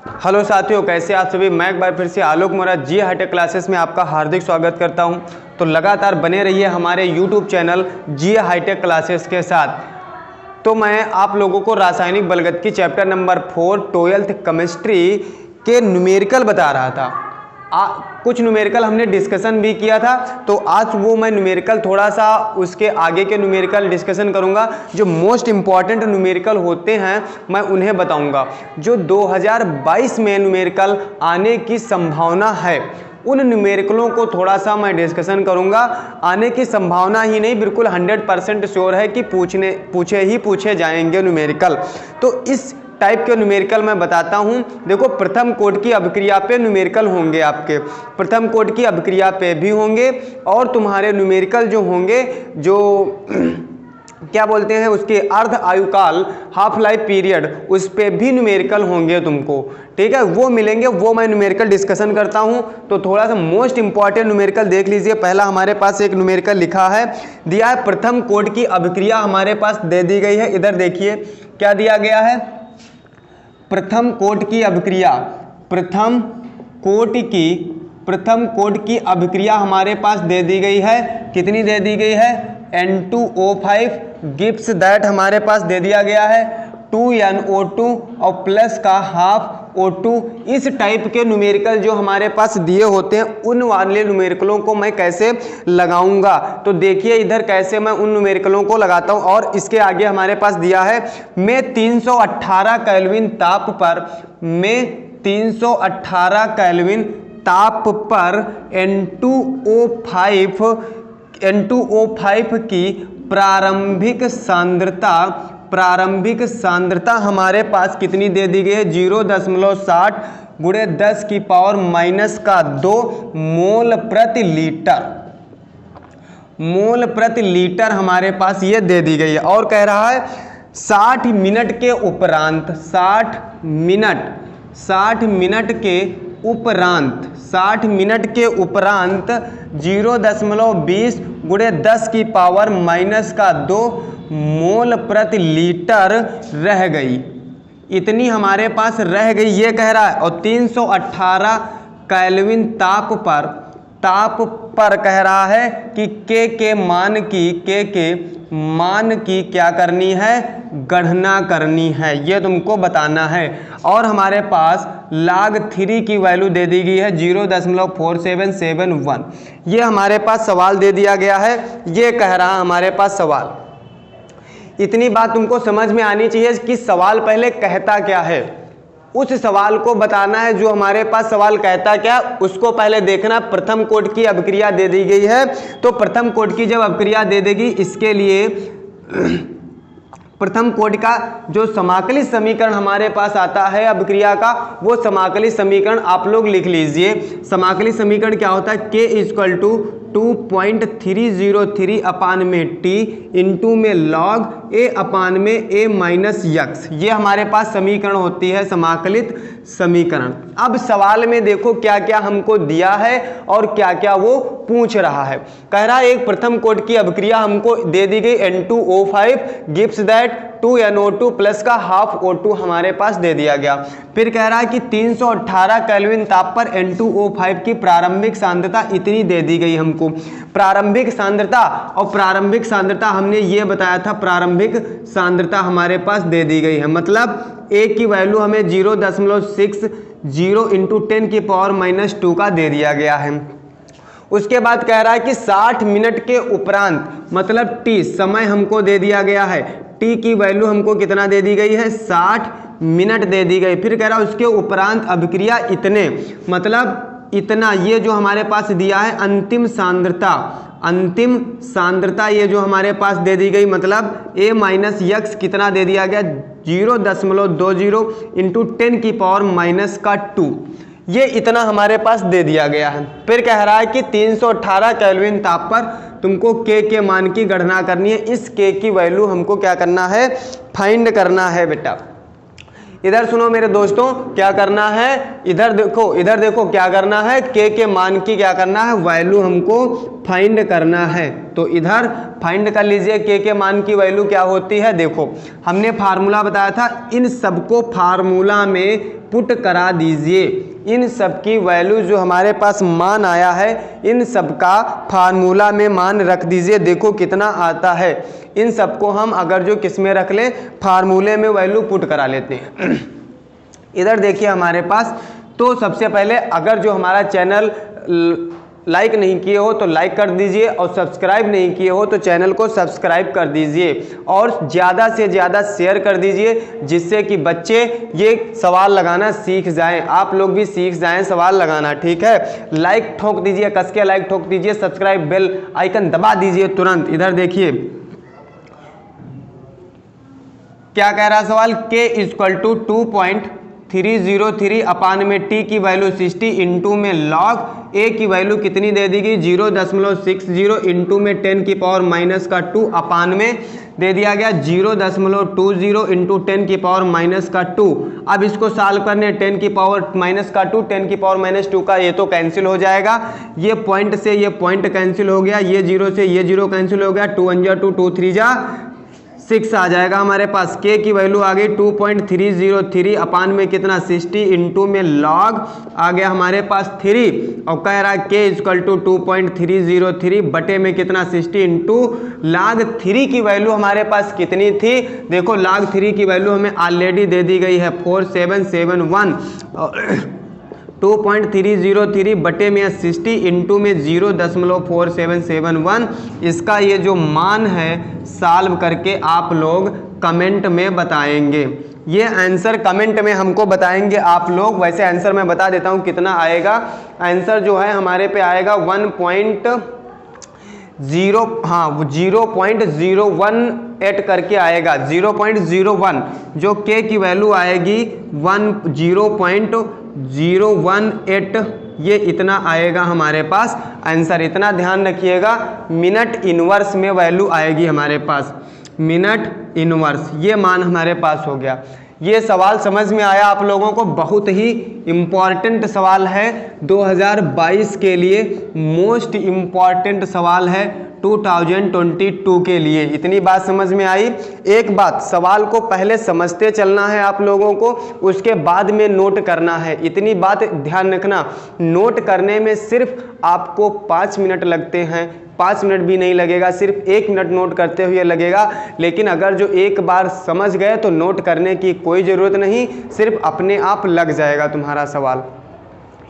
Hello साथियों, कैसे आप सभी। मैं एक बार फिर से आलोक मोरा जी हाईटेक क्लासेस में आपका हार्दिक स्वागत करता हूं। तो लगातार बने रहिए हमारे यूट्यूब चैनल जी हाईटेक क्लासेस के साथ। तो मैं आप लोगों को रासायनिक बलगत की चैप्टर नंबर 4 12th केमिस्ट्री के न्यूमेरिकल बता रहा था। कुछ न्यूमेरिकल हमने डिस्कशन भी किया था, तो आज वो मैं न्यूमेरिकल थोड़ा सा उसके आगे के न्यूमेरिकल डिस्कशन करूंगा। जो मोस्ट इंपॉर्टेंट न्यूमेरिकल होते हैं मैं उन्हें बताऊंगा। जो 2022 में न्यूमेरिकल आने की संभावना है उन न्यूमेरिकलों को थोड़ा सा मैं डिस्कशन करूंगा। आने की संभावना ही नहीं, बिल्कुल 100% श्योर है कि पूछे जाएंगे न्यूमेरिकल। तो इस टाइप के न्यूमेरिकल मैं बताता हूं। देखो, प्रथम कोटि की अभिक्रिया पे न्यूमेरिकल होंगे, आपके प्रथम कोटि की अभिक्रिया पे भी होंगे, और तुम्हारे न्यूमेरिकल जो होंगे जो क्या बोलते हैं उसके अर्ध आयुकाल हाफ लाइफ पीरियड, उस पे भी न्यूमेरिकल होंगे तुमको। ठीक है, वो मिलेंगे, वो मैं न्यूमेरिकल डिस्कशन करता हूं। तो थोड़ा सा मोस्ट इंपॉर्टेंट न्यूमेरिकल देख लीजिए। पहला हमारे पास एक न्यूमेरिकल लिखा है, दिया है प्रथम कोटि की अभिक्रिया हमारे पास दे दी गई है। इधर देखिए क्या दिया गया है, प्रथम कोटि की अभिक्रिया, प्रथम कोटि की अभिक्रिया हमारे पास दे दी गई है। कितनी दे दी गई है, N2O5 गिव्स दैट हमारे पास दे दिया गया है 2NO2 और प्लस का हाफ O2। इस टाइप के न्यूमेरिकल जो हमारे पास दिए होते हैं उन वाले न्यूमेरिकलों को मैं कैसे लगाऊंगा, तो देखिए इधर कैसे मैं उन न्यूमेरिकलों को लगाता हूं। और इसके आगे हमारे पास दिया है, मैं 318 केल्विन ताप पर, मैं 318 केल्विन ताप पर N2O5 की प्रारंभिक सांद्रता हमारे पास कितनी दे दी गई है, 0.60 गुणे 10 की पावर माइनस का 2 मोल प्रति लीटर हमारे पास ये दे दी गई है। और कह रहा है 60 मिनट के उपरांत 0.20 गुणे 10 की पावर माइनस का 2 मोल प्रति लीटर रह गई। इतनी हमारे पास रह गई ये कह रहा है। और 318 केल्विन ताप पर कह रहा है कि के मान की क्या करनी है, गणना करनी है, ये तुमको बताना है। और हमारे पास log 3 की वैल्यू दे दी गई है 0.4771। ये हमारे पास सवाल दे दिया गया है, ये कह रहा हमारे पास सवाल। इतनी बात तुमको समझ में आनी चाहिए कि सवाल पहले कहता क्या है, उस सवाल को बताना है। जो हमारे पास सवाल कहता क्या उसको पहले देखना। प्रथम कोटि की अभिक्रिया दे दी गई है, तो प्रथम कोटि की जब अभिक्रिया दे देगी, इसके लिए प्रथम कोटि का जो समाकलित समीकरण हमारे पास आता है अभिक्रिया का, वो समाकलित समीकरण आप लोग लिख लीजिए। समाकलित समीकरण क्या होता है, K इक्वल टू 2.303 अपान में T इंटू में log A अपान में A माइनस यक्स। ये हमारे पास समीकरण होती है समाकलित समीकरण। अब सवाल में देखो क्या क्या हमको दिया है और क्या क्या वो पूछ रहा है। कह रहा है एक प्रथम कोटि की अभिक्रिया हमको दे दी गई N2O5 gives that 2NO2 plus का हाफ O2 हमारे पास दे दिया गया। फिर कह रहा है कि 318 केल्विन ताप पर N2O5 की प्रारंभिक सांद्रता इतनी दे दी गई हमको। प्रारंभिक सांद्रता, और प्रारंभिक सांद्रता हमने ये बताया था, प्रारंभिक सांद्रता हमारे पास दे दी गई है। मतलब A की वैल्यू हमें 0.60 इंटू 10 की पावर माइनस 2 का दे दिया गया है। उसके बाद कह रहा है कि 60 मिनट के उपरांत, मतलब T समय हमको दे दिया गया है, T की वैल्यू हमको कितना दे दी गई है, 60 मिनट दे दी गई। फिर कह रहा है उसके उपरांत अभिक्रिया इतने, मतलब इतना, ये जो हमारे पास दिया है अंतिम सांद्रता ये जो हमारे पास दे दी गई, मतलब A माइनस यक्स कितना दे दिया गया, 0.20 इंटू 10 की पावर माइनस का 2, ये इतना हमारे पास दे दिया गया है। फिर कह रहा है कि 318 केल्विन ताप पर तुमको के मान की गणना करनी है। इस के की वैल्यू हमको क्या करना है, फाइंड करना है बेटा। इधर सुनो मेरे दोस्तों, क्या करना है, इधर देखो क्या करना है, के मान की क्या करना है, वैल्यू हमको फाइंड करना है। तो इधर फाइंड कर लीजिए के मान की वैल्यू क्या होती है। देखो हमने फार्मूला बताया था, इन सबको फार्मूला में पुट करा दीजिए। इन सब की वैल्यू जो हमारे पास मान आया है, इन सब का फार्मूला में मान रख दीजिए। देखो कितना आता है। इन सबको हम अगर जो किस में रख लें, फार्मूले में वैल्यू पुट करा लेते हैं। इधर देखिए हमारे पास, तो सबसे पहले अगर जो हमारा चैनल लाइक नहीं किए हो तो लाइक कर दीजिए, और सब्सक्राइब नहीं किए हो तो चैनल को सब्सक्राइब कर दीजिए, और ज़्यादा से ज़्यादा शेयर कर दीजिए, जिससे कि बच्चे ये सवाल लगाना सीख जाएं, आप लोग भी सीख जाएं सवाल लगाना। ठीक है, लाइक ठोक दीजिए, कस के लाइक ठोक दीजिए, सब्सक्राइब बेल आइकन दबा दीजिए तुरंत। इधर देखिए क्या कह रहा सवाल, k इक्वल टू 2.303 अपान में t की वैल्यू 60 इंटू में log a की वैल्यू कितनी दे दी गई 0.60 इंटू में 10 की पावर माइनस का 2 अपान में दे दिया गया 0.20 इंटू 10 की पावर माइनस का 2। अब इसको सॉल्व करने 10 की पावर माइनस का 2, 10 की पावर माइनस 2 का ये तो कैंसिल हो जाएगा, ये पॉइंट से ये पॉइंट कैंसिल हो गया, ये 0 से ये 0 कैंसिल हो गया, 2 1 2 2 3 6 आ जाएगा हमारे पास। k की वैल्यू आ गई 2.303 अपान में कितना 60 इंटू में log आ गया हमारे पास 3, और कह रहा है k इक्वल टू 2.303 बटे में कितना 60 इंटू log 3 की वैल्यू हमारे पास कितनी थी। देखो log 3 की वैल्यू हमें ऑलरेडी दे दी गई है 4771, 2.303 बटे में 60 इंटू में 0.4771। इसका ये जो मान है सॉल्व करके आप लोग कमेंट में बताएंगे। ये आंसर कमेंट में हमको बताएंगे आप लोग। वैसे आंसर मैं बता देता हूँ कितना आएगा। आंसर जो है हमारे पे आएगा 0.018 करके आएगा, 0.01, जो k की वैल्यू आएगी 0.018, ये इतना आएगा हमारे पास आंसर। इतना ध्यान रखिएगा, मिनट इनवर्स में वैल्यू आएगी हमारे पास, मिनट इनवर्स, ये मान हमारे पास हो गया। ये सवाल समझ में आया आप लोगों को, बहुत ही इम्पॉर्टेंट सवाल है 2022 के लिए, मोस्ट इम्पॉर्टेंट सवाल है 2022 के लिए। इतनी बात समझ में आई। एक बात, सवाल को पहले समझते चलना है आप लोगों को, उसके बाद में नोट करना है। इतनी बात ध्यान रखना, नोट करने में सिर्फ आपको 5 मिनट लगते हैं, 5 मिनट भी नहीं लगेगा, सिर्फ 1 मिनट नोट करते हुए लगेगा। लेकिन अगर जो एक बार समझ गए तो नोट करने की कोई ज़रूरत नहीं, सिर्फ अपने आप लग जाएगा तुम्हारा सवाल।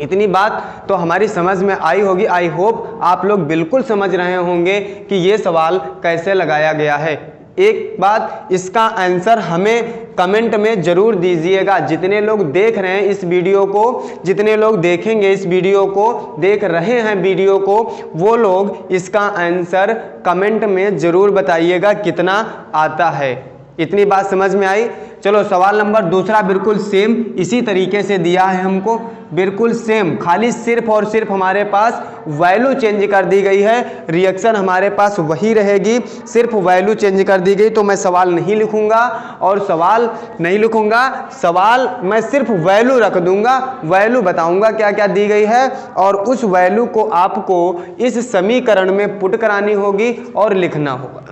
इतनी बात तो हमारी समझ में आई होगी। आई होप आप लोग बिल्कुल समझ रहे होंगे कि ये सवाल कैसे लगाया गया है। एक बात, इसका आंसर हमें कमेंट में ज़रूर दीजिएगा। जितने लोग देख रहे हैं इस वीडियो को, जितने लोग देखेंगे इस वीडियो को, देख रहे हैं वीडियो को, वो लोग इसका आंसर कमेंट में ज़रूर बताइएगा कितना आता है। इतनी बात समझ में आई। चलो सवाल नंबर दूसरा बिल्कुल सेम इसी तरीके से दिया है हमको, बिल्कुल सेम, खाली सिर्फ और सिर्फ हमारे पास वैल्यू चेंज कर दी गई है, रिएक्शन हमारे पास वही रहेगी, सिर्फ वैल्यू चेंज कर दी गई। तो मैं सवाल नहीं लिखूंगा, और सवाल नहीं लिखूंगा, सवाल मैं सिर्फ वैल्यू रख दूंगा, वैल्यू बताऊंगा क्या क्या दी गई है, और उस वैल्यू को आपको इस समीकरण में पुट करानी होगी और लिखना होगा।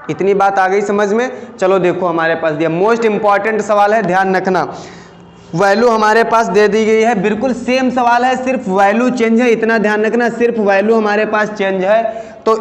इतनी बात आ गई समझ में। चलो देखो हमारे पास दिया, मोस्ट इंपॉर्टेंट सवाल है, ध्यान रखना। वैल्यू हमारे पास दे दी गई है, बिल्कुल सेम सवाल है, सिर्फ वैल्यू चेंज है, इतना ध्यान रखना, सिर्फ वैल्यू हमारे पास चेंज है। तो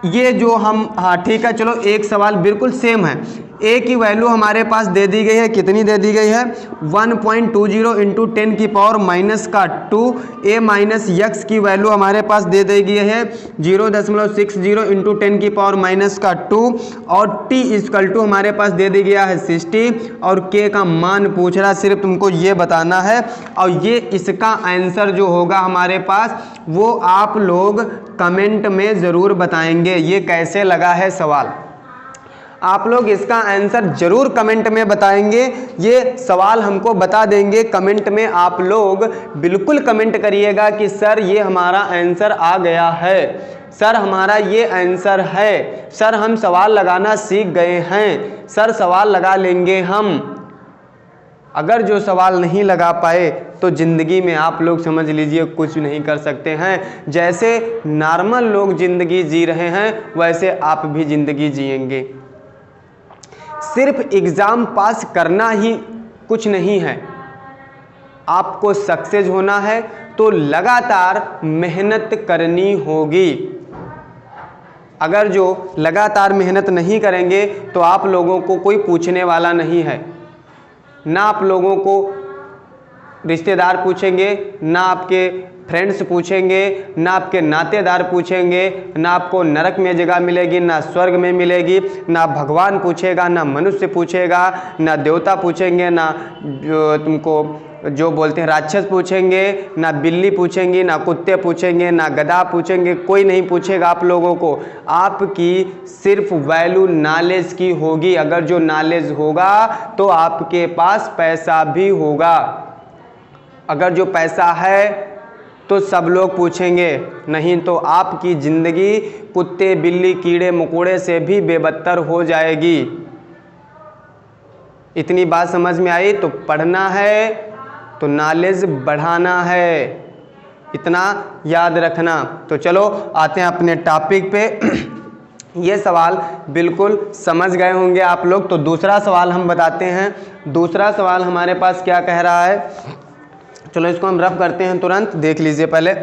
ये जो हम, हाँ ठीक है, चलो एक सवाल बिल्कुल सेम है। a की वैल्यू हमारे पास दे दी गई है, कितनी दे दी गई है 1.20 इंटू 10 की पावर माइनस का 2, a माइनस यक्स की वैल्यू हमारे पास दे दी गई है 0.60 इंटू 10 की पावर माइनस का 2, और t इक्वल टू हमारे पास दे दी गया है 60, और k का मान पूछ रहा, सिर्फ तुमको ये बताना है। और ये इसका आंसर जो होगा हमारे पास वो आप लोग कमेंट में ज़रूर बताएंगे ये कैसे लगा है सवाल। आप लोग इसका आंसर जरूर कमेंट में बताएंगे, ये सवाल हमको बता देंगे कमेंट में। आप लोग बिल्कुल कमेंट करिएगा कि सर ये हमारा आंसर आ गया है, सर हमारा ये आंसर है, सर हम सवाल लगाना सीख गए हैं, सर सवाल लगा लेंगे हम। अगर जो सवाल नहीं लगा पाए तो ज़िंदगी में आप लोग समझ लीजिए कुछ नहीं कर सकते हैं। जैसे नॉर्मल लोग ज़िंदगी जी रहे हैं वैसे आप भी ज़िंदगी जिएंगे। सिर्फ एग्ज़ाम पास करना ही कुछ नहीं है, आपको सक्सेस होना है तो लगातार मेहनत करनी होगी। अगर जो लगातार मेहनत नहीं करेंगे तो आप लोगों को कोई पूछने वाला नहीं है, ना आप लोगों को रिश्तेदार पूछेंगे, ना आपके फ्रेंड्स पूछेंगे, ना आपके नातेदार पूछेंगे, ना आपको नरक में जगह मिलेगी, ना स्वर्ग में मिलेगी, ना भगवान पूछेगा, ना मनुष्य पूछेगा, ना देवता पूछेंगे, ना जो तुमको जो बोलते हैं राक्षस पूछेंगे, ना बिल्ली पूछेंगी, ना कुत्ते पूछेंगे, ना गधा पूछेंगे, कोई नहीं पूछेगा आप लोगों को। आपकी सिर्फ वैल्यू नॉलेज की होगी। अगर जो नॉलेज होगा तो आपके पास पैसा भी होगा। अगर जो पैसा है तो सब लोग पूछेंगे, नहीं तो आपकी ज़िंदगी कुत्ते बिल्ली कीड़े मकोड़े से भी बेबदतर हो जाएगी। इतनी बात समझ में आई? तो पढ़ना है तो नॉलेज बढ़ाना है, इतना याद रखना। तो चलो आते हैं अपने टॉपिक पे। ये सवाल बिल्कुल समझ गए होंगे आप लोग। तो दूसरा सवाल हम बताते हैं। दूसरा सवाल हमारे पास क्या कह रहा है, चलो इसको हम रफ करते हैं तुरंत, देख लीजिए पहले।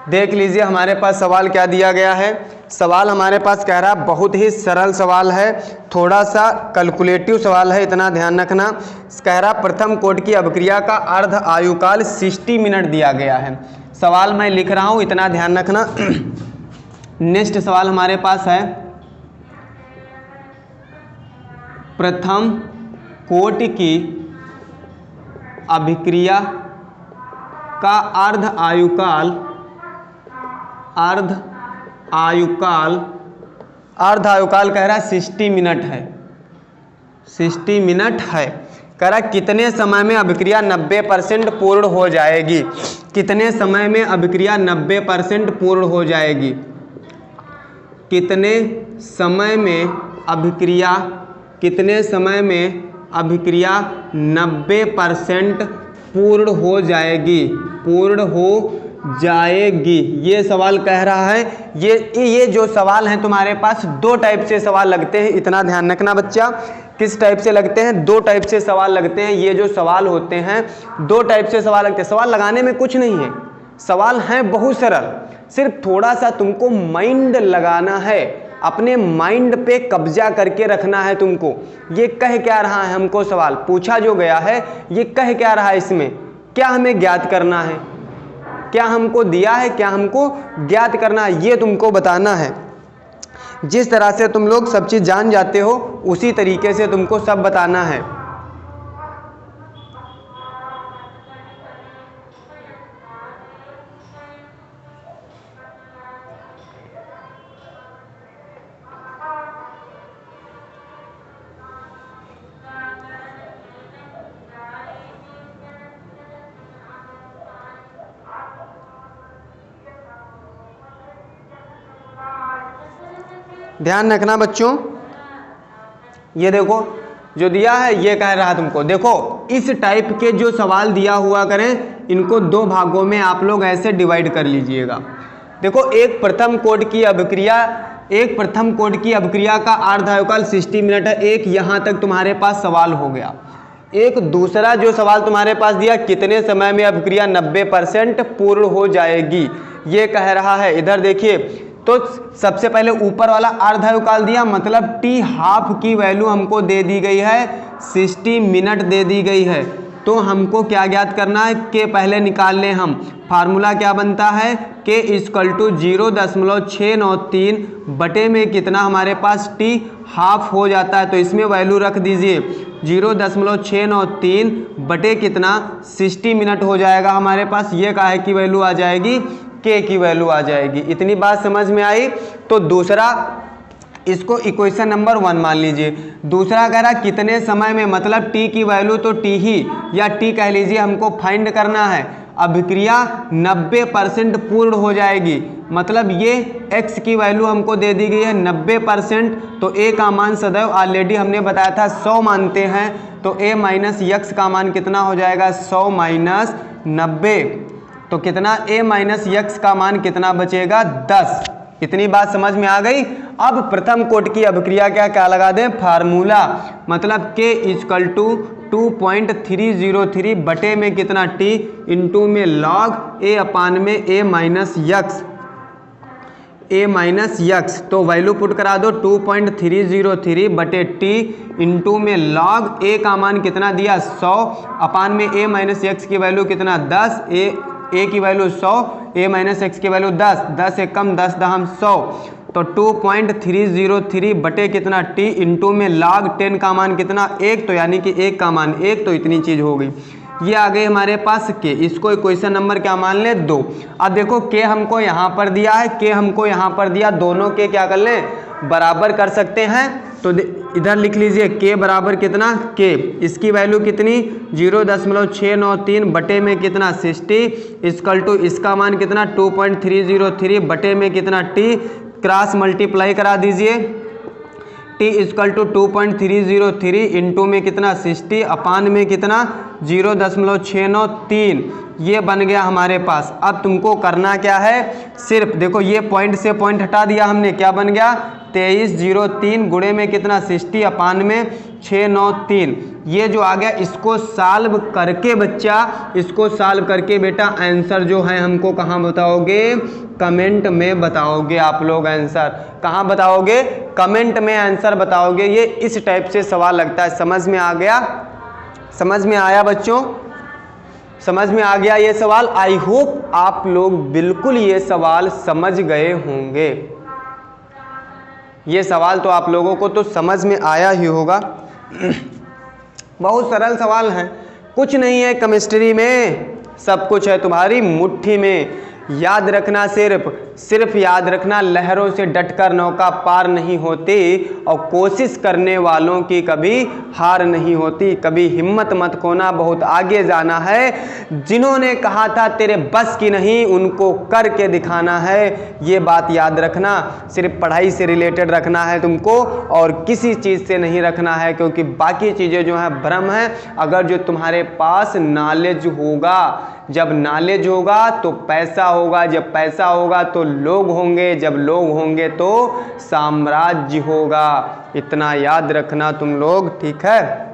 देख लीजिए हमारे पास सवाल क्या दिया गया है। सवाल हमारे पास कह रहा है, बहुत ही सरल सवाल है, थोड़ा सा कैलकुलेटिव सवाल है, इतना ध्यान रखना। कह रहा प्रथम कोटि की अभिक्रिया का अर्ध आयुकाल 60 मिनट दिया गया है। सवाल मैं लिख रहा हूँ, इतना ध्यान रखना। नेक्स्ट सवाल हमारे पास है, प्रथम कोटि की अभिक्रिया का अर्ध आयुकाल कह रहा है 60 मिनट है। 60 मिनट है। कह रहा कितने समय में अभिक्रिया 90% पूर्ण हो जाएगी। कितने समय में अभिक्रिया 90% पूर्ण हो जाएगी। कितने समय में अभिक्रिया 90% पूर्ण हो जाएगी। ये सवाल कह रहा है। ये जो सवाल हैं तुम्हारे पास दो टाइप से सवाल लगते हैं, इतना ध्यान रखना बच्चा। किस टाइप से लगते हैं? दो टाइप से सवाल लगते हैं। ये जो सवाल होते हैं दो टाइप से सवाल लगते हैं। सवाल लगाने में कुछ नहीं है, सवाल हैं बहुत सरल, सिर्फ थोड़ा सा तुमको माइंड लगाना है, अपने माइंड पे कब्जा करके रखना है तुमको। ये कह क्या रहा है हमको, सवाल पूछा जो गया है ये कह क्या रहा है, इसमें क्या हमें ज्ञात करना है, क्या हमको दिया है, क्या हमको ज्ञात करना है, ये तुमको बताना है। जिस तरह से तुम लोग सब चीज़ जान जाते हो उसी तरीके से तुमको सब बताना है। ध्यान रखना बच्चों। ये देखो जो दिया है ये कह रहा तुमको, देखो इस टाइप के जो सवाल दिया हुआ करें इनको दो भागों में आप लोग ऐसे डिवाइड कर लीजिएगा। देखो एक प्रथम कोटि की अभिक्रिया का अर्ध आयुकाल 60 मिनट है। एक यहाँ तक तुम्हारे पास सवाल हो गया। एक दूसरा जो सवाल तुम्हारे पास दिया, कितने समय में अभिक्रिया 90% पूर्ण हो जाएगी, ये कह रहा है। इधर देखिए, तो सबसे पहले ऊपर वाला अर्ध आयुकाल दिया, मतलब टी हाफ की वैल्यू हमको दे दी गई है, 60 मिनट दे दी गई है। तो हमको क्या ज्ञात करना है, के पहले निकाल लें हम। फार्मूला क्या बनता है, के इक्वल टू 0.693 बटे में कितना हमारे पास टी हाफ हो जाता है, तो इसमें वैल्यू रख दीजिए 0.693 बटे कितना 60 मिनट हो जाएगा हमारे पास। ये काहे की वैल्यू आ जाएगी, के की वैल्यू आ जाएगी। इतनी बात समझ में आई। तो दूसरा इसको इक्वेशन नंबर 1 मान लीजिए। दूसरा कह रहा कितने समय में, मतलब t की वैल्यू तो t ही या t कह लीजिए, हमको फाइंड करना है। अभिक्रिया 90% पूर्ण हो जाएगी, मतलब ये x की वैल्यू हमको दे दी गई है 90%, तो a का मान सदैव ऑलरेडी हमने बताया था 100 मानते हैं, तो a माइनस यक्स का मान कितना हो जाएगा 100 माइनस 90, तो कितना a माइनस यक्स का मान कितना बचेगा 10। इतनी बात समझ में आ गई। अब प्रथम कोट की अभिक्रिया क्या लगा दें, फार्मूला, मतलब k इक्वल टू 2.303 बटे में कितना t इंटू में लॉग a अपान में a माइनस यक्स, तो वैल्यू पुट करा दो 2.303 बटे t इंटू में लॉग a का मान कितना दिया 100 अपान में a माइनस यक्स की वैल्यू कितना 10, a की वैल्यू 100, a माइनस एक्स की वैल्यू 10, 10 से कम 10 दहम 100, तो 2.303 बटे कितना t इंटू में log 10 का मान कितना 1, तो यानी कि 1 का मान 1, तो इतनी चीज़ हो गई। ये आ गई हमारे पास k, इसको इक्वेशन नंबर क्या मान ले 2। अब देखो k हमको यहाँ पर दिया है, k हमको यहाँ पर दिया, दोनों के क्या कर लें बराबर कर सकते हैं, तो इधर लिख लीजिए k बराबर कितना k, इसकी वैल्यू कितनी 0.693 बटे में कितना 60 इक्वल टू इसका मान कितना 2.303 बटे में कितना t, क्रॉस मल्टीप्लाई करा दीजिए, t इक्वल टू 2.303 इंटू में कितना 60 अपान में कितना 0.693, ये बन गया हमारे पास। अब तुमको करना क्या है, सिर्फ देखो ये पॉइंट से पॉइंट हटा दिया हमने, क्या बन गया 2303 गुणे में कितना 60 अपान में 693, ये जो आ गया इसको सॉल्व करके बच्चा, इसको सॉल्व करके बेटा आंसर जो है हमको कहाँ बताओगे, कमेंट में बताओगे। आप लोग आंसर कहाँ बताओगे, कमेंट में आंसर बताओगे। ये इस टाइप से सवाल लगता है। समझ में आ गया, समझ में आया बच्चों, समझ में आ गया ये सवाल। आई होप आप लोग बिल्कुल ये सवाल समझ गए होंगे। ये सवाल तो आप लोगों को तो समझ में आया ही होगा। बहुत सरल सवाल हैं, कुछ नहीं है केमिस्ट्री में, सब कुछ है तुम्हारी मुट्ठी में। याद रखना, सिर्फ याद रखना, लहरों से डटकर नौका पार नहीं होती और कोशिश करने वालों की कभी हार नहीं होती। कभी हिम्मत मत खोना, बहुत आगे जाना है। जिन्होंने कहा था तेरे बस की नहीं, उनको करके दिखाना है। ये बात याद रखना। सिर्फ पढ़ाई से रिलेटेड रखना है तुमको और किसी चीज़ से नहीं रखना है, क्योंकि बाकी चीज़ें जो है भ्रम है। अगर जो तुम्हारे पास नॉलेज होगा, जब नॉलेज होगा तो पैसा होगा, जब पैसा होगा तो लोग होंगे, जब लोग होंगे तो साम्राज्य होगा। इतना याद रखना तुम लोग, ठीक है।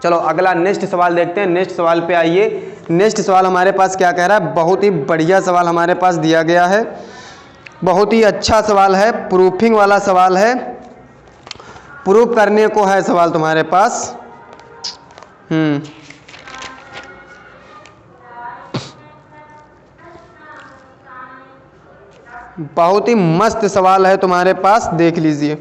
चलो अगला नेक्स्ट सवाल देखते हैं। नेक्स्ट सवाल पे आइए। नेक्स्ट सवाल हमारे पास क्या कह रहा है, बहुत ही बढ़िया सवाल हमारे पास दिया गया है, बहुत ही अच्छा सवाल है, प्रूफिंग वाला सवाल है, प्रूफ करने को है सवाल तुम्हारे पास। बहुत ही मस्त सवाल है तुम्हारे पास, देख लीजिए।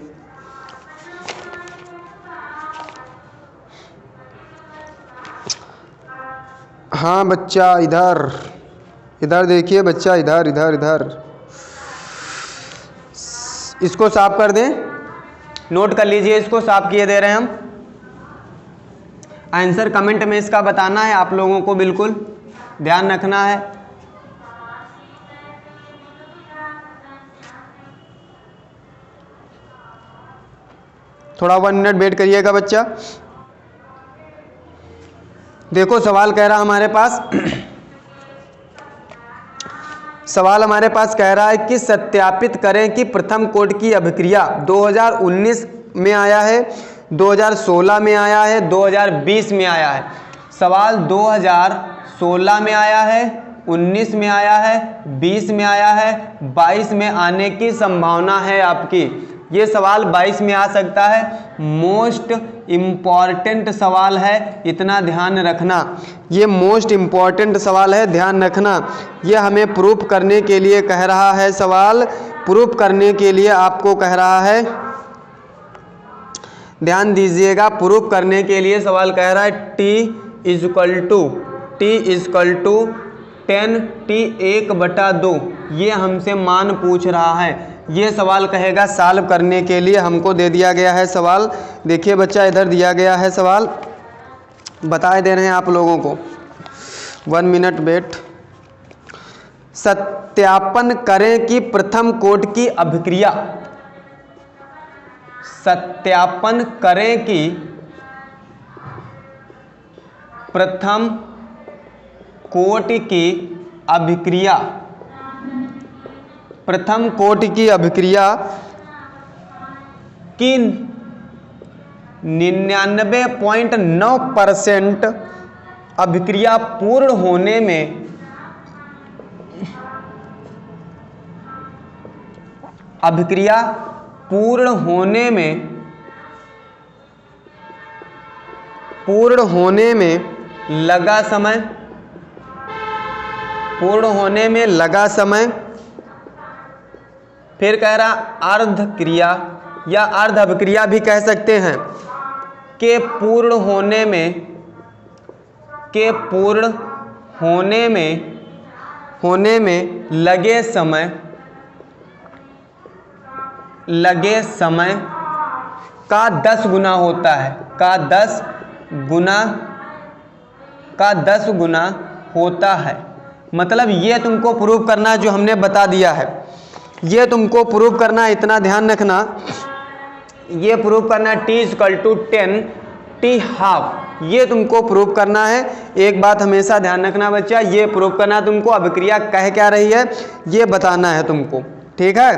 हाँ बच्चा, इधर देखिए बच्चा, इधर इसको साफ कर दें, नोट कर लीजिए, इसको साफ किए दे रहे हैं हम। आंसर कमेंट में इसका बताना है आप लोगों को, बिल्कुल ध्यान रखना है। थोड़ा 1 मिनट वेट करिएगा बच्चा। देखो सवाल कह रहा हमारे पास, सवाल हमारे पास कह रहा है कि सत्यापित करें कि प्रथम कोट की अभिक्रिया 2019 में आया है, 2016 में आया है, 2020 में आया है। सवाल 2016 में आया है, 19 में आया है, 20 में आया है, 22 में आने की संभावना है आपकी। ये सवाल 22 में आ सकता है। मोस्ट इम्पॉर्टेंट सवाल है, इतना ध्यान रखना। ये मोस्ट इम्पॉर्टेंट सवाल है, ध्यान रखना। ये हमें प्रूफ करने के लिए कह रहा है सवाल, प्रूफ करने के लिए आपको कह रहा है, ध्यान दीजिएगा। प्रूफ करने के लिए सवाल कह रहा है t इक्वल टू 10 t 1/2, ये हमसे मान पूछ रहा है। ये सवाल कहेगा सॉल्व करने के लिए हमको दे दिया गया है सवाल। देखिए बच्चा, इधर दिया गया है सवाल, बताए दे रहे हैं आप लोगों को। 1 मिनट वेट। सत्यापन करें कि प्रथम कोट की अभिक्रिया, सत्यापन करें कि प्रथम कोट की अभिक्रिया, प्रथम कोट की अभिक्रिया की 99.9% अभिक्रिया पूर्ण होने में, अभिक्रिया पूर्ण होने में लगा समय, पूर्ण होने में लगा समय। फिर कह रहा अर्ध क्रिया या अर्ध अभिक्रिया भी कह सकते हैं, के पूर्ण होने में, के पूर्ण होने में लगे समय का 10 गुना होता है, का 10 गुना होता है। मतलब ये तुमको प्रूव करना, जो हमने बता दिया है ये तुमको प्रूव करना, इतना ध्यान रखना, ये प्रूव करना t = 10 t हाफ, ये तुमको प्रूव करना है। एक बात हमेशा ध्यान रखना बच्चा, ये प्रूव करना तुमको, अभिक्रिया कह क्या रही है ये बताना है तुमको, ठीक है।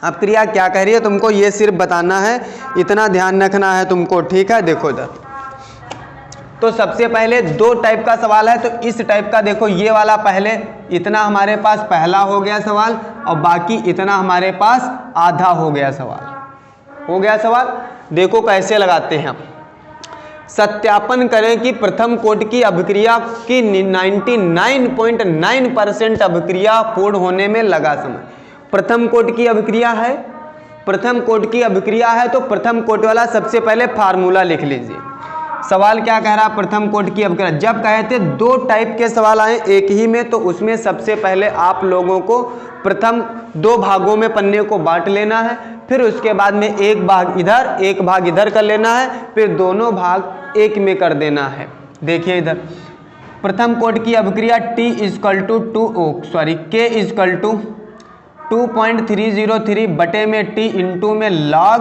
अभिक्रिया क्या कह रही है तुमको ये सिर्फ बताना है, इतना ध्यान रखना है तुमको, ठीक है। देखो इधर, तो सबसे पहले 2 टाइप का सवाल है, तो इस टाइप का देखो, ये वाला पहले इतना हमारे पास पहला हो गया सवाल, और बाकी इतना हमारे पास आधा हो गया सवाल। देखो कैसे लगाते हैं हम। सत्यापन करें कि प्रथम कोट की अभिक्रिया की 99.9% अभिक्रिया पूर्ण होने में लगा समय। प्रथम कोट की अभिक्रिया है, प्रथम कोट की अभिक्रिया है, तो प्रथम कोट वाला सबसे पहले फार्मूला लिख लीजिए। सवाल क्या कह रहा, प्रथम कोट की अभिक्रिया। जब कहे थे 2 टाइप के सवाल आए एक ही में, तो उसमें सबसे पहले आप लोगों को प्रथम 2 भागों में पन्ने को बांट लेना है, फिर उसके बाद में एक भाग इधर एक भाग इधर कर लेना है, फिर दोनों भाग एक में कर देना है। देखिए इधर प्रथम कोट की अभिक्रिया k = 2.303 बटे में t इंटू में log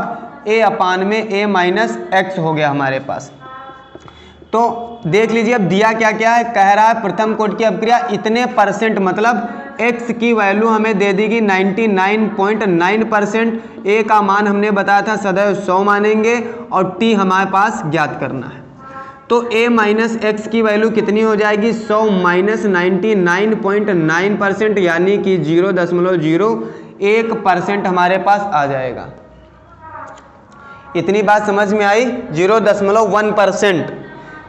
a/a-x हो गया हमारे पास। तो देख लीजिए अब दिया क्या क्या है, कह रहा है प्रथम कोट की अभिक्रिया इतने %, मतलब x की वैल्यू हमें दे देगी 99.9%, a का मान हमने बताया था सदैव 100 मानेंगे, और t हमारे पास ज्ञात करना है। तो a - x की वैल्यू कितनी हो जाएगी, 100 - 99.9%, यानी कि 0.01% हमारे पास आ जाएगा। इतनी बात समझ में आई। 0.1%,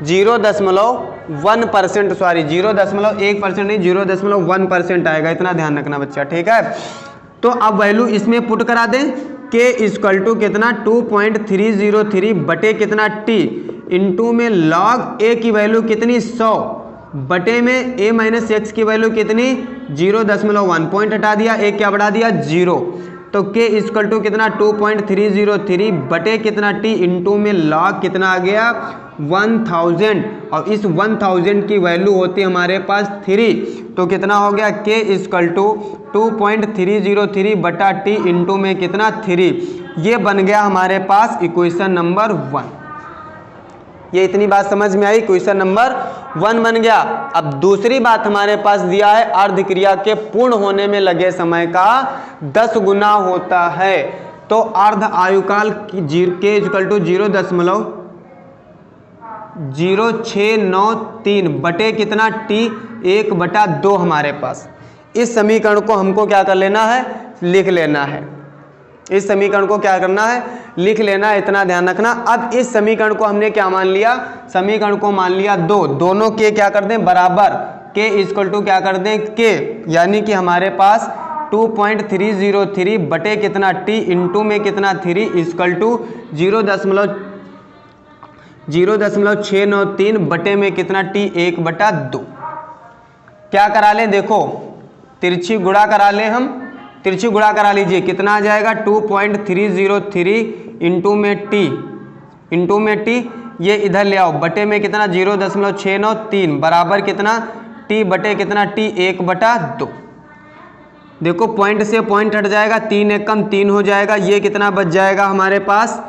0.1%, सॉरी 0.1% नहीं, 0.1% आएगा, इतना ध्यान रखना बच्चा, ठीक है। तो अब वैल्यू इसमें पुट करा दें, k = कितना 2.303 बटे कितना t इंटू में log a की वैल्यू कितनी 100 बटे में a - x की वैल्यू कितनी 0.1, पॉइंट हटा दिया, a क्या बढ़ा दिया 0, तो k = कितना 2.303 बटे कितना t इंटू में log कितना आ गया 1000, और इस 1000 की वैल्यू होती है हमारे पास 3, तो कितना हो गया k = 2.303 बटा t इंटू में कितना 3, ये बन गया हमारे पास इक्वेशन नंबर 1। ये इतनी बात समझ में आई, क्वेश्चन नंबर 1 बन गया। अब दूसरी बात हमारे पास दिया है, अर्ध क्रिया के पूर्ण होने में लगे समय का 10 गुना होता है। तो अर्ध आयुकाल k = 0.0693 बटे कितना t 1/2 हमारे पास। इस समीकरण को हमको क्या कर लेना है, लिख लेना है। इस समीकरण को क्या करना है, लिख लेना है, इतना ध्यान रखना। अब इस समीकरण को हमने क्या मान लिया, समीकरण को मान लिया 2, दोनों के क्या कर दें बराबर, k = क्या कर दें k, यानी कि हमारे पास 2.303 बटे कितना t इंटू में कितना 3 = 0.693 बटे में कितना t 1/2। क्या करा लें, देखो तिरछी गुणा करा लें हम, तिरछी गुणा करा लीजिए, कितना आ जाएगा 2.303 इंटू में टी, ये इधर ले आओ, बटे में कितना 0.693 बराबर कितना टी बटे कितना टी 1/2। देखो पॉइंट से पॉइंट हट जाएगा, 3 एक कम 3 हो जाएगा, ये कितना बच जाएगा हमारे पास,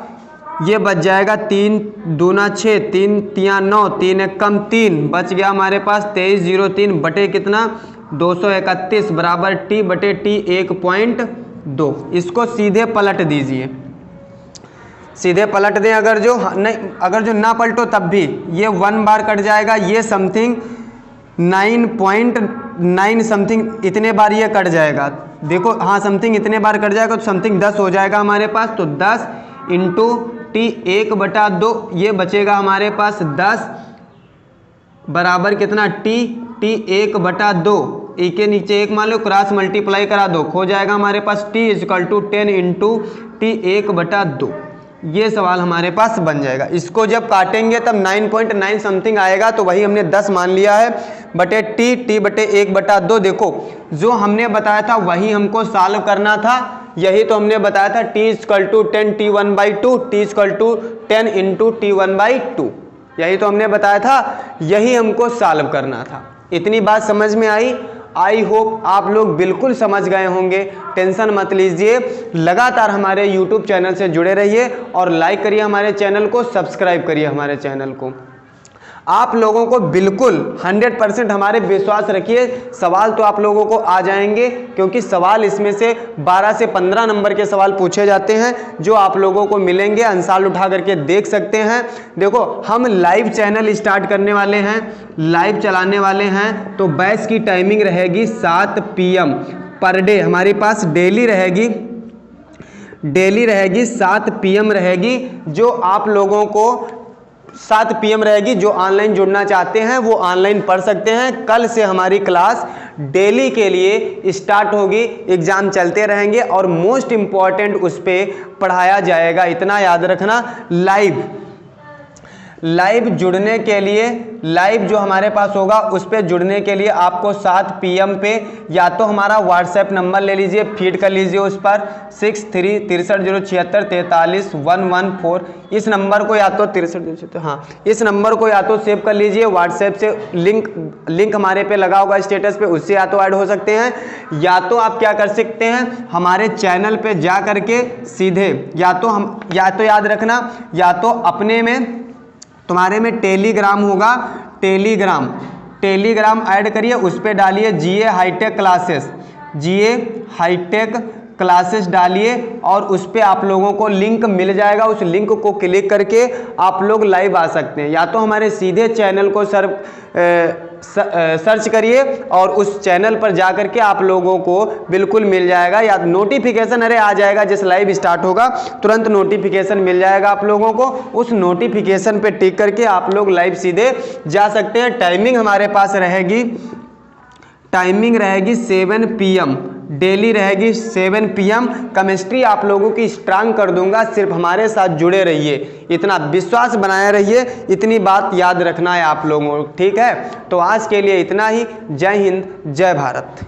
ये बच जाएगा 3 दूना 6, 3 तिया 9, 3 एक कम 3 बच गया हमारे पास 2303 बटे कितना 231 बराबर टी बटे टी 1.2। इसको सीधे पलट दीजिए, सीधे पलट दें, अगर जो ना पलटो तब भी ये 1 बार कट जाएगा, ये समथिंग 9.9 समथिंग इतने बार ये कट जाएगा। देखो हाँ समथिंग इतने बार कट जाएगा तो समथिंग 10 हो जाएगा हमारे पास, तो 10 इंटू टी 1/2 ये बचेगा हमारे पास 10 बराबर कितना टी 1/2, एक के नीचे एक मान लो, क्रॉस मल्टीप्लाई करा दो, हो जाएगा हमारे पास t equal to 10 into T 1/2। ये सवाल हमारे पास बन जाएगा। इसको जब काटेंगे तब 9.9 समथिंग आएगा, तो वही हमने 10 मान लिया है बटे टी बटे 1/2। देखो जो हमने बताया था वही हमको सॉल्व करना था, यही तो हमने बताया था t equal to 10 t 1/2, t equal to 10 into T 1/2, यही तो हमने बताया था, यही हमको सॉल्व करना था। इतनी बात समझ में आई होप आप लोग बिल्कुल समझ गए होंगे। टेंशन मत लीजिए, लगातार हमारे YouTube चैनल से जुड़े रहिए और लाइक करिए हमारे चैनल को, सब्सक्राइब करिए हमारे चैनल को। आप लोगों को बिल्कुल 100% हमारे विश्वास रखिए, सवाल तो आप लोगों को आ जाएंगे, क्योंकि सवाल इसमें से 12 से 15 नंबर के सवाल पूछे जाते हैं जो आप लोगों को मिलेंगे, आंसर उठा करके देख सकते हैं। देखो हम लाइव चैनल स्टार्ट करने वाले हैं, लाइव चलाने वाले हैं, तो बैच की टाइमिंग रहेगी 7 PM पर डे, हमारे पास डेली रहेगी 7 PM रहेगी, जो आप लोगों को 7 PM रहेगी। जो ऑनलाइन जुड़ना चाहते हैं वो ऑनलाइन पढ़ सकते हैं। कल से हमारी क्लास डेली के लिए स्टार्ट होगी, एग्जाम चलते रहेंगे और मोस्ट इम्पॉर्टेंट उस पर पढ़ाया जाएगा। इतना याद रखना, लाइव जुड़ने के लिए, लाइव जो हमारे पास होगा उस पर जुड़ने के लिए आपको 7 PM पे या तो हमारा व्हाट्सएप नंबर ले लीजिए, फीड कर लीजिए उस पर 636306434114। इस नंबर को या तो 63 हाँ, इस नंबर को या तो सेव कर लीजिए, व्हाट्सएप से लिंक हमारे पे लगा होगा स्टेटस पे, उससे या तो ऐड हो सकते हैं, या तो आप क्या कर सकते हैं हमारे चैनल पे जा करके सीधे, या तो याद रखना, या तो अपने में तुम्हारे में टेलीग्राम होगा, टेलीग्राम ऐड करिए, उस पर डालिए GA हाईटेक क्लासेस डालिए और उस पर आप लोगों को लिंक मिल जाएगा। उस लिंक को क्लिक करके आप लोग लाइव आ सकते हैं, या तो हमारे सीधे चैनल को सर्च करिए और उस चैनल पर जा करके आप लोगों को बिल्कुल मिल जाएगा, या नोटिफिकेशन अरे आ जाएगा, जैसे लाइव स्टार्ट होगा तुरंत नोटिफिकेशन मिल जाएगा आप लोगों को। उस नोटिफिकेशन पे टिक करके आप लोग लाइव सीधे जा सकते हैं। टाइमिंग हमारे पास रहेगी 7 PM, डेली रहेगी 7 PM। केमिस्ट्री आप लोगों की स्ट्रांग कर दूंगा, सिर्फ हमारे साथ जुड़े रहिए, इतना विश्वास बनाए रहिए, इतनी बात याद रखना है आप लोगों को, ठीक है। तो आज के लिए इतना ही। जय हिंद, जय भारत।